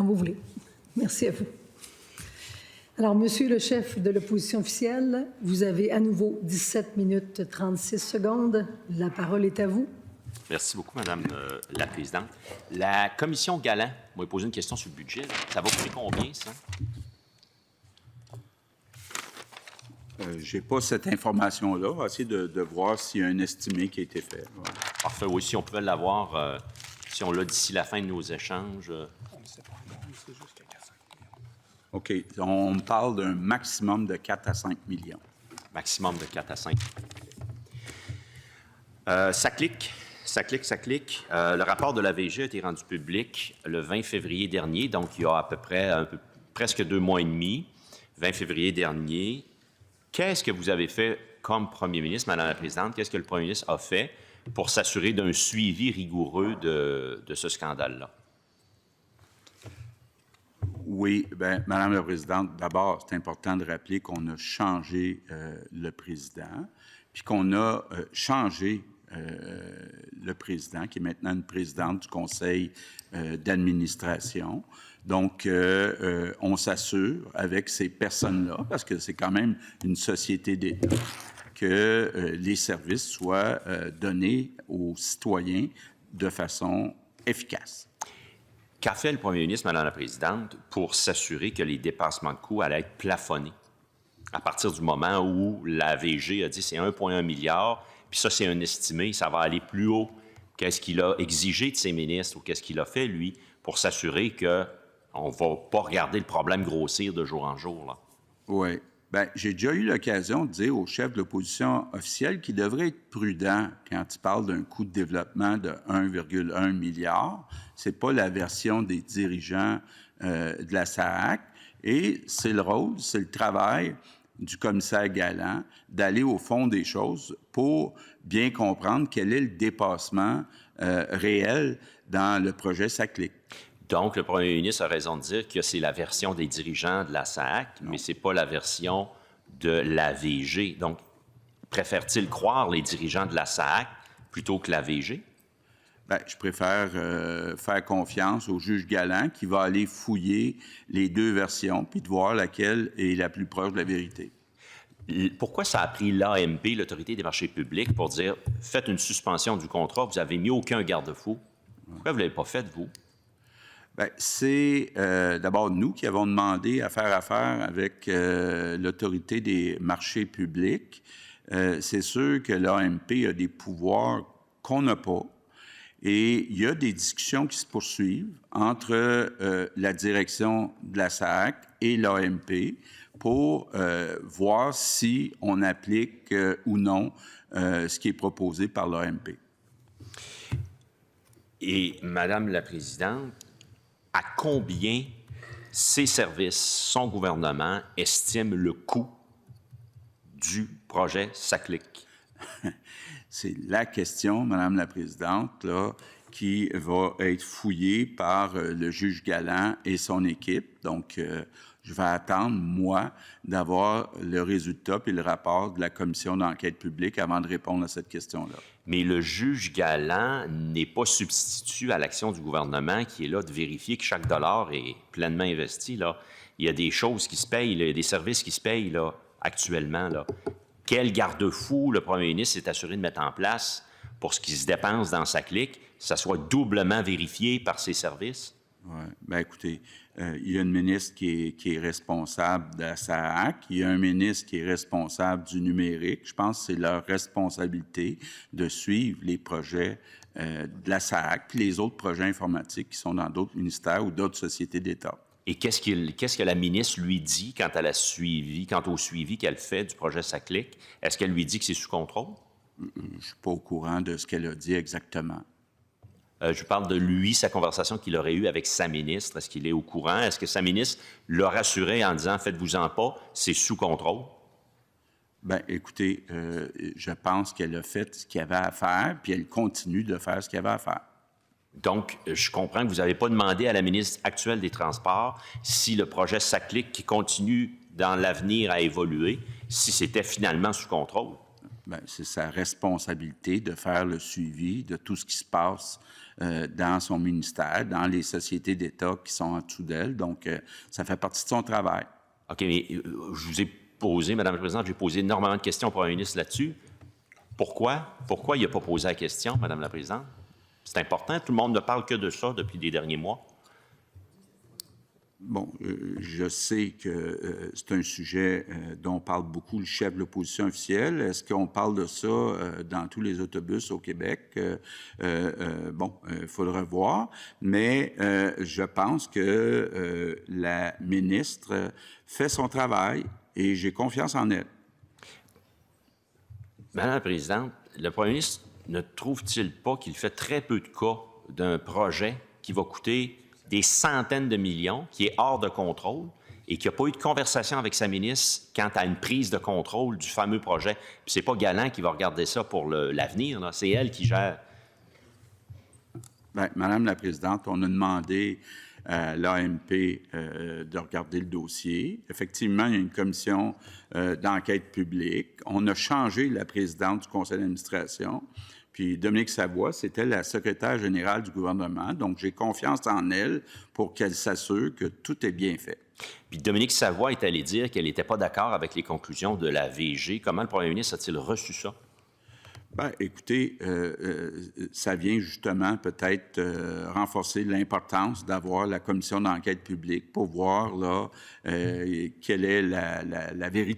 vous voulez. Merci à vous. Alors, Monsieur le chef de l'opposition officielle, vous avez à nouveau 17 minutes 36 secondes. La parole est à vous. Merci beaucoup, Madame la Présidente. La commission Galland m'a posé une question sur le budget. Ça va coûter combien, ça? Je n'ai pas cette information-là. On va essayer de voir s'il y a un estimé qui a été fait. Ouais. Parfait, oui, si on pouvait l'avoir, si on l'a d'ici la fin de nos échanges. On ne sait pas. On sait jusqu'à 400 millions. OK. On parle d'un maximum de 4 à 5 millions. Maximum de 4 à 5. Ça clique. Le rapport de l'AVG a été rendu public le 20 février dernier, donc il y a à peu près presque 2 mois et demi, 20 février dernier. Qu'est-ce que vous avez fait comme premier ministre, Madame la Présidente? Qu'est-ce que le premier ministre a fait pour s'assurer d'un suivi rigoureux de ce scandale-là? Oui, bien, Madame la Présidente, d'abord, c'est important de rappeler qu'on a changé le président, puis qu'on a changé le président, qui est maintenant une présidente du conseil d'administration. Donc, on s'assure avec ces personnes-là, parce que c'est quand même une société d'État, que les services soient donnés aux citoyens de façon efficace. Qu'a fait le premier ministre, Madame la Présidente, pour s'assurer que les dépassements de coûts allaient être plafonnés? À partir du moment où l'AVG a dit c'est 1,1 milliard, puis ça, c'est un estimé, ça va aller plus haut. Qu'est-ce qu'il a exigé de ses ministres ou qu'est-ce qu'il a fait, lui, pour s'assurer qu'on ne va pas regarder le problème grossir de jour en jour, là? Oui. Bien, j'ai déjà eu l'occasion de dire au chef de l'opposition officielle qu'il devrait être prudent quand il parle d'un coût de développement de 1,1 milliard. Ce n'est pas la version des dirigeants de la SAAC. Et c'est le rôle, c'est le travail du commissaire Galland d'aller au fond des choses pour bien comprendre quel est le dépassement réel dans le projet SACLIC. Donc, le premier ministre a raison de dire que c'est la version des dirigeants de la SAAC, mais ce n'est pas la version de l'AVG. Donc, préfère-t-il croire les dirigeants de la SAAC plutôt que l'AVG? Bien, je préfère faire confiance au juge Galland qui va aller fouiller les deux versions puis de voir laquelle est la plus proche de la vérité. Pourquoi ça a pris l'AMP, l'Autorité des marchés publics, pour dire « faites une suspension du contrat, vous n'avez mis aucun garde-fou ». Pourquoi vous ne l'avez pas fait, vous? Bien, c'est d'abord nous qui avons demandé à faire affaire avec l'Autorité des marchés publics. C'est sûr que l'AMP a des pouvoirs qu'on n'a pas. Et il y a des discussions qui se poursuivent entre la direction de la SAAC et l'AMP pour voir si on applique ou non ce qui est proposé par l'AMP. Et, Madame la Présidente, à combien ses services, son gouvernement, estiment le coût du projet SACLIC? C'est la question, Madame la Présidente, là, qui va être fouillée par le juge Galland et son équipe. Donc, je vais attendre, moi, d'avoir le résultat et le rapport de la commission d'enquête publique avant de répondre à cette question-là. Mais le juge Galland n'est pas substitut à l'action du gouvernement qui est là de vérifier que chaque dollar est pleinement investi, là. Il y a des choses qui se payent, là, il y a des services qui se payent là, actuellement, là. Quel garde-fou le premier ministre s'est assuré de mettre en place pour ce qui se dépense dans SACLIC, que ça soit doublement vérifié par ses services? Oui. Bien, écoutez, il y a une ministre qui est responsable de la SAAC, il y a un ministre qui est responsable du numérique. Je pense que c'est leur responsabilité de suivre les projets de la SAAC puis les autres projets informatiques qui sont dans d'autres ministères ou d'autres sociétés d'État. Et qu'est-ce que la ministre lui dit quant au suivi qu'elle fait du projet SACLIC? Est-ce qu'elle lui dit que c'est sous contrôle? Je ne suis pas au courant de ce qu'elle a dit exactement. Je parle de lui, sa conversation qu'il aurait eue avec sa ministre. Est-ce qu'il est au courant? Est-ce que sa ministre l'a rassuré en disant « faites-vous-en pas, c'est sous contrôle ». Bien, écoutez, je pense qu'elle a fait ce qu'il y avait à faire, puis elle continue de faire ce qu'il y avait à faire. Donc, je comprends que vous n'avez pas demandé à la ministre actuelle des Transports si le projet SACLIC qui continue dans l'avenir à évoluer, si c'était finalement sous contrôle. bien, c'est sa responsabilité de faire le suivi de tout ce qui se passe dans son ministère, dans les sociétés d'État qui sont en dessous d'elle. Donc, ça fait partie de son travail. OK, mais je vous ai posé, Mme la Présidente, j'ai posé énormément de questions au premier ministre là-dessus. Pourquoi? Pourquoi il n'a pas posé la question, Mme la Présidente? C'est important, tout le monde ne parle que de ça depuis les derniers mois. Bon, je sais que c'est un sujet dont parle beaucoup le chef de l'opposition officielle. Est-ce qu'on parle de ça dans tous les autobus au Québec? Bon, il faudra voir. Mais je pense que la ministre fait son travail et j'ai confiance en elle. Madame la Présidente, le premier ministre ne trouve-t-il pas qu'il fait très peu de cas d'un projet qui va coûter des centaines de millions, qui est hors de contrôle et qui n'a pas eu de conversation avec sa ministre quant à une prise de contrôle du fameux projet? Puis c'est pas Galland qui va regarder ça pour l'avenir, là. C'est elle qui gère. Bien, Madame la Présidente, on a demandé à l'AMP de regarder le dossier. Effectivement, il y a une commission d'enquête publique. On a changé la présidente du conseil d'administration. Puis Dominique Savoie, c'était la secrétaire générale du gouvernement. Donc, j'ai confiance en elle pour qu'elle s'assure que tout est bien fait. Puis Dominique Savoie est allée dire qu'elle n'était pas d'accord avec les conclusions de la VG. Comment le premier ministre a-t-il reçu ça? Bien, écoutez, ça vient justement peut-être renforcer l'importance d'avoir la commission d'enquête publique pour voir là, quelle est la vérité